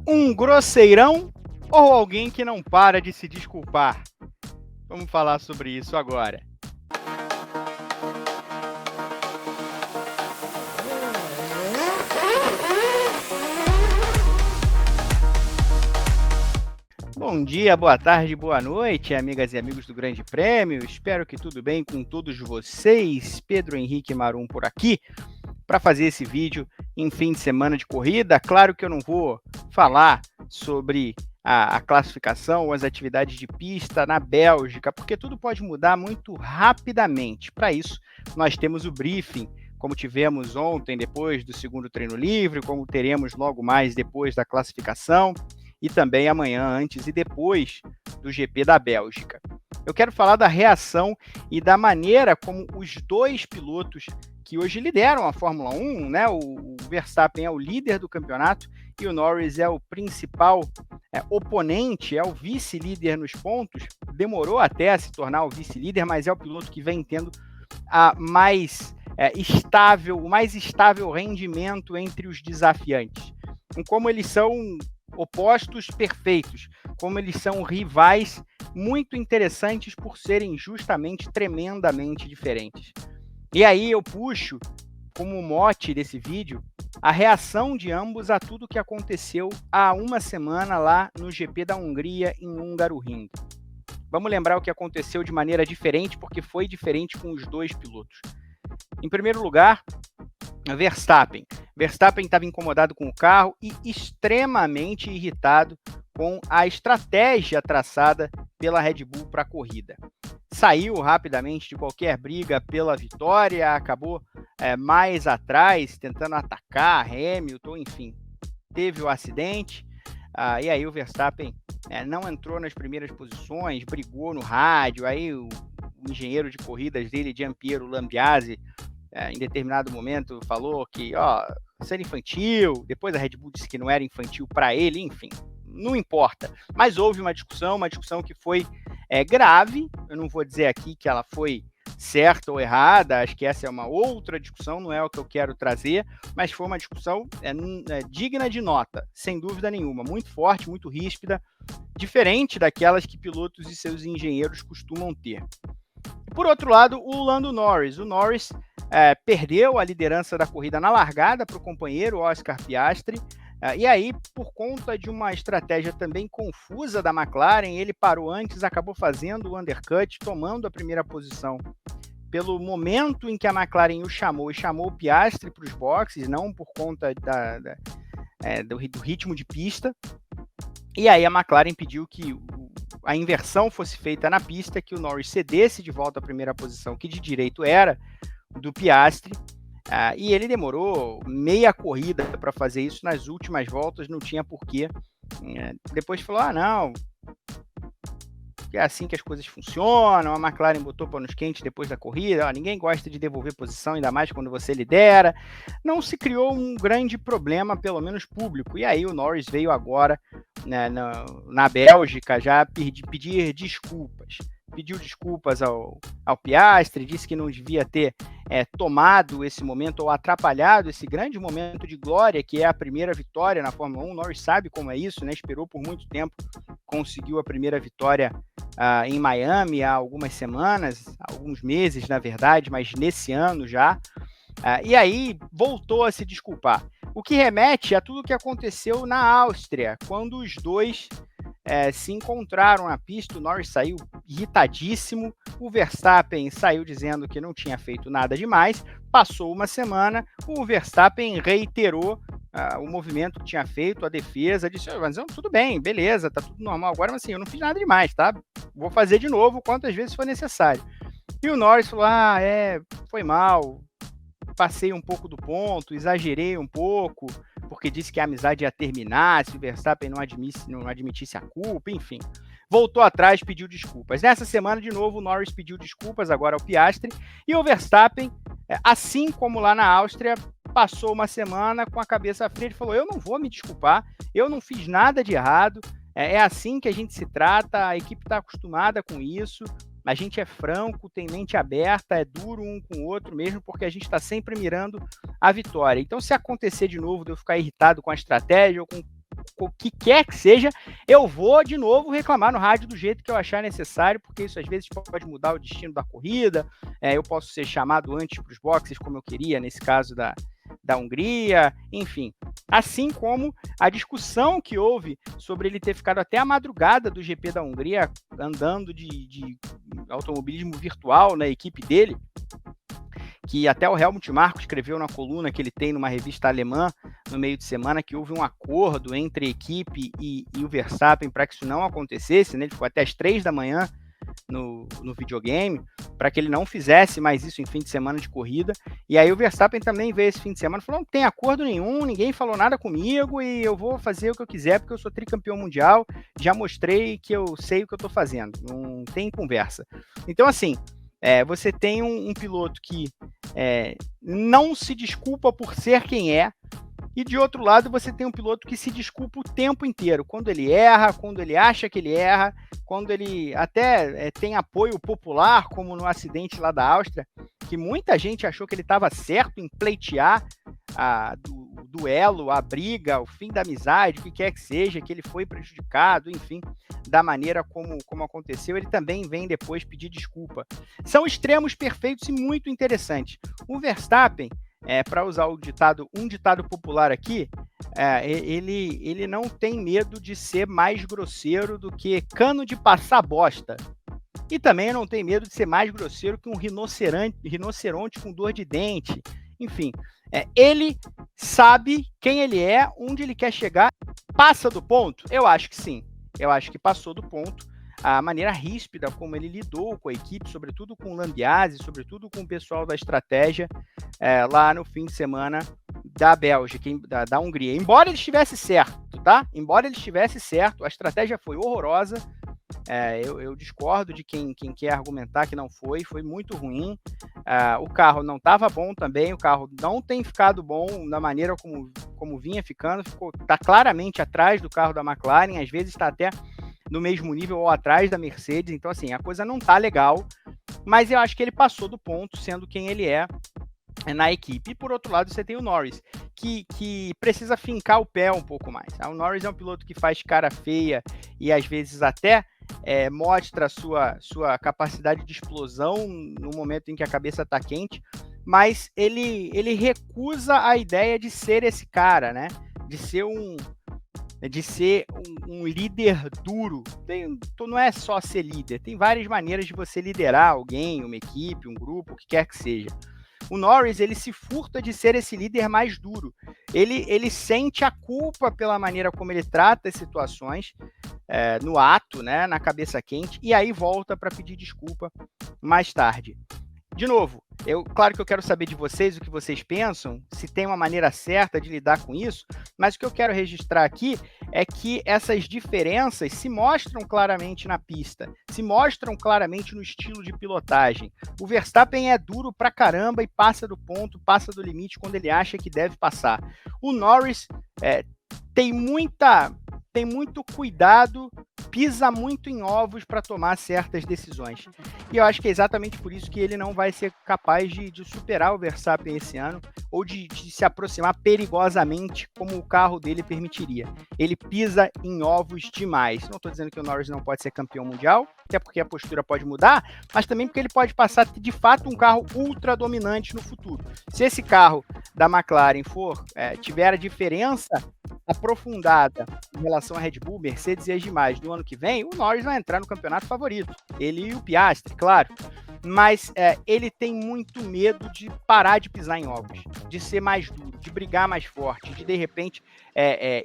Um grosseirão ou alguém que não para de se desculpar? Vamos falar sobre isso agora. Bom dia, boa tarde, boa noite, amigas e amigos do Grande Prêmio. Espero que tudo bem com todos vocês. Pedro Henrique Marum por aqui para fazer esse vídeo em fim de semana de corrida. Claro que eu não vou falar sobre a classificação ou as atividades de pista na Bélgica, porque tudo pode mudar muito rapidamente. Para isso, nós temos o briefing, como tivemos ontem depois do segundo treino livre, como teremos logo mais depois da classificação, e também amanhã, antes e depois do GP da Bélgica. Eu quero falar da reação e da maneira como os dois pilotos que hoje lideram a Fórmula 1, né? O Verstappen é o líder do campeonato e o Norris é o principal oponente, é o vice-líder nos pontos. Demorou até a se tornar o vice-líder, mas é o piloto que vem tendo o mais estável rendimento entre os desafiantes. E como eles são opostos perfeitos, como eles são rivais muito interessantes por serem justamente tremendamente diferentes. E aí eu puxo como mote desse vídeo a reação de ambos a tudo que aconteceu há uma semana lá no GP da Hungria em Hungaroring. Vamos lembrar o que aconteceu de maneira diferente, porque foi diferente com os dois pilotos. Em primeiro lugar, Verstappen estava incomodado com o carro e extremamente irritado com a estratégia traçada pela Red Bull para a corrida. Saiu rapidamente de qualquer briga pela vitória, acabou mais atrás, tentando atacar Hamilton, enfim, teve o acidente, e aí o Verstappen não entrou nas primeiras posições, brigou no rádio, aí o engenheiro de corridas dele, Gianpiero Lambiase, em determinado momento falou que isso era infantil, depois a Red Bull disse que não era infantil para ele, enfim, não importa. Mas houve uma discussão que foi grave, eu não vou dizer aqui que ela foi certa ou errada, acho que essa é uma outra discussão, não é o que eu quero trazer, mas foi uma discussão digna de nota, sem dúvida nenhuma, muito forte, muito ríspida, diferente daquelas que pilotos e seus engenheiros costumam ter. Por outro lado, o Lando Norris. O Norris perdeu a liderança da corrida na largada para o companheiro Oscar Piastri, e aí, por conta de uma estratégia também confusa da McLaren, ele parou antes, acabou fazendo o undercut, tomando a primeira posição. Pelo momento em que a McLaren o chamou, e chamou o Piastri para os boxes, não por conta do ritmo de pista. E aí a McLaren pediu que a inversão fosse feita na pista, que o Norris cedesse de volta à primeira posição, que de direito era do Piastri, e ele demorou meia corrida para fazer isso nas últimas voltas, não tinha porquê. Depois falou, não, é assim que as coisas funcionam, a McLaren botou panos quentes depois da corrida, ninguém gosta de devolver posição, ainda mais quando você lidera. Não se criou um grande problema, pelo menos público, e aí o Norris veio agora na Bélgica já pedir desculpas. Pediu desculpas ao Piastri, disse que não devia ter tomado esse momento ou atrapalhado esse grande momento de glória, que é a primeira vitória na Fórmula 1. O Norris sabe como é isso, né? Esperou por muito tempo, conseguiu a primeira vitória em Miami há algumas semanas, alguns meses, na verdade, mas nesse ano já. E aí voltou a se desculpar. O que remete a tudo o que aconteceu na Áustria, quando os dois se encontraram na pista. O Norris saiu irritadíssimo, o Verstappen saiu dizendo que não tinha feito nada demais. Passou uma semana, o Verstappen reiterou o movimento que tinha feito, a defesa, disse, mas tudo bem, beleza, tá tudo normal agora, mas assim, eu não fiz nada demais, tá? Vou fazer de novo quantas vezes for necessário. E o Norris falou, foi mal, passei um pouco do ponto, exagerei um pouco, porque disse que a amizade ia terminar se o Verstappen não admitisse a culpa, enfim. Voltou atrás, pediu desculpas. Nessa semana, de novo, o Norris pediu desculpas agora ao Piastri, e o Verstappen, assim como lá na Áustria, passou uma semana com a cabeça fria e falou, eu não vou me desculpar, eu não fiz nada de errado, é assim que a gente se trata, a equipe está acostumada com isso, a gente é franco, tem mente aberta, é duro um com o outro mesmo, porque a gente está sempre mirando a vitória. Então, se acontecer de novo de eu ficar irritado com a estratégia ou com o que quer que seja, eu vou de novo reclamar no rádio do jeito que eu achar necessário, porque isso às vezes pode mudar o destino da corrida, eu posso ser chamado antes para os boxes, como eu queria, nesse caso da Hungria, enfim. Assim como a discussão que houve sobre ele ter ficado até a madrugada do GP da Hungria, andando de automobilismo virtual na equipe dele, que até o Helmut Marko escreveu na coluna que ele tem numa revista alemã no meio de semana que houve um acordo entre a equipe e o Verstappen para que isso não acontecesse, né? Ele ficou até as 3 da manhã no videogame, para que ele não fizesse mais isso em fim de semana de corrida. E aí o Verstappen também veio esse fim de semana e falou, não tem acordo nenhum, ninguém falou nada comigo e eu vou fazer o que eu quiser porque eu sou tricampeão mundial, já mostrei que eu sei o que eu estou fazendo, não tem conversa. Então assim, você tem um piloto que não se desculpa por ser quem é, e de outro lado você tem um piloto que se desculpa o tempo inteiro, quando ele erra, quando ele acha que ele erra, quando ele até tem apoio popular, como no acidente lá da Áustria, que muita gente achou que ele estava certo em pleitear o duelo, a briga, o fim da amizade, o que quer que seja, que ele foi prejudicado, enfim, da maneira como aconteceu, ele também vem depois pedir desculpa. São extremos perfeitos e muito interessantes. O Verstappen, para usar um ditado popular aqui, ele não tem medo de ser mais grosseiro do que cano de passar bosta. E também não tem medo de ser mais grosseiro que um rinoceronte com dor de dente. Enfim, ele sabe quem ele é, onde ele quer chegar. Passa do ponto? Eu acho que sim. Eu acho que passou do ponto. A maneira ríspida como ele lidou com a equipe, sobretudo com o Lambiase, sobretudo com o pessoal da estratégia lá no fim de semana da Bélgica, da Hungria. Embora ele estivesse certo, tá? Embora ele estivesse certo, a estratégia foi horrorosa. Eu discordo de quem quer argumentar que não foi muito ruim. O carro não estava bom também, o carro não tem ficado bom da maneira como vinha ficando, está claramente atrás do carro da McLaren, às vezes está até no mesmo nível ou atrás da Mercedes, então assim, a coisa não tá legal, mas eu acho que ele passou do ponto, sendo quem ele é na equipe. E por outro lado, você tem o Norris, que precisa fincar o pé um pouco mais. O Norris é um piloto que faz cara feia e às vezes até mostra a sua capacidade de explosão no momento em que a cabeça está quente, mas ele recusa a ideia de ser esse cara, né? De ser um líder duro. Não é só ser líder, tem várias maneiras de você liderar alguém, uma equipe, um grupo, o que quer que seja. O Norris, ele se furta de ser esse líder mais duro. Ele sente a culpa pela maneira como ele trata as situações no ato, né, na cabeça quente, e aí volta para pedir desculpa mais tarde. De novo, claro que eu quero saber de vocês o que vocês pensam, se tem uma maneira certa de lidar com isso, mas o que eu quero registrar aqui é que essas diferenças se mostram claramente na pista, se mostram claramente no estilo de pilotagem. O Verstappen é duro pra caramba e passa do ponto, passa do limite quando ele acha que deve passar. O Norris tem muito cuidado, pisa muito em ovos para tomar certas decisões. E eu acho que é exatamente por isso que ele não vai ser capaz de superar o Verstappen esse ano, ou de se aproximar perigosamente como o carro dele permitiria. Ele pisa em ovos demais. Não estou dizendo que o Norris não pode ser campeão mundial, até porque a postura pode mudar, mas também porque ele pode passar de fato um carro ultra dominante no futuro. Se esse carro da McLaren tiver a diferença aprofundada em relação à Red Bull, Mercedes e as demais do ano que vem, o Norris vai entrar no campeonato favorito. Ele e o Piastri, claro. Mas ele tem muito medo de parar de pisar em ovos, de ser mais duro, de brigar mais forte, de repente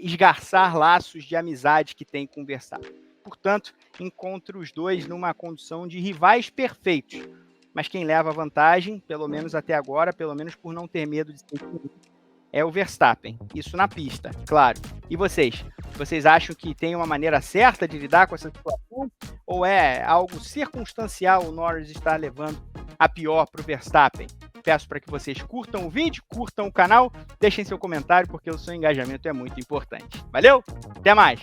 esgarçar laços de amizade que tem com o Verstappen. Portanto, encontra os dois numa condição de rivais perfeitos. Mas quem leva vantagem, pelo menos até agora, pelo menos por não ter medo de ser é o Verstappen. Isso na pista, claro. E vocês? Vocês acham que tem uma maneira certa de lidar com essa situação? Ou é algo circunstancial o Norris está levando a pior para o Verstappen? Peço para que vocês curtam o vídeo, curtam o canal, deixem seu comentário, porque o seu engajamento é muito importante. Valeu? Até mais!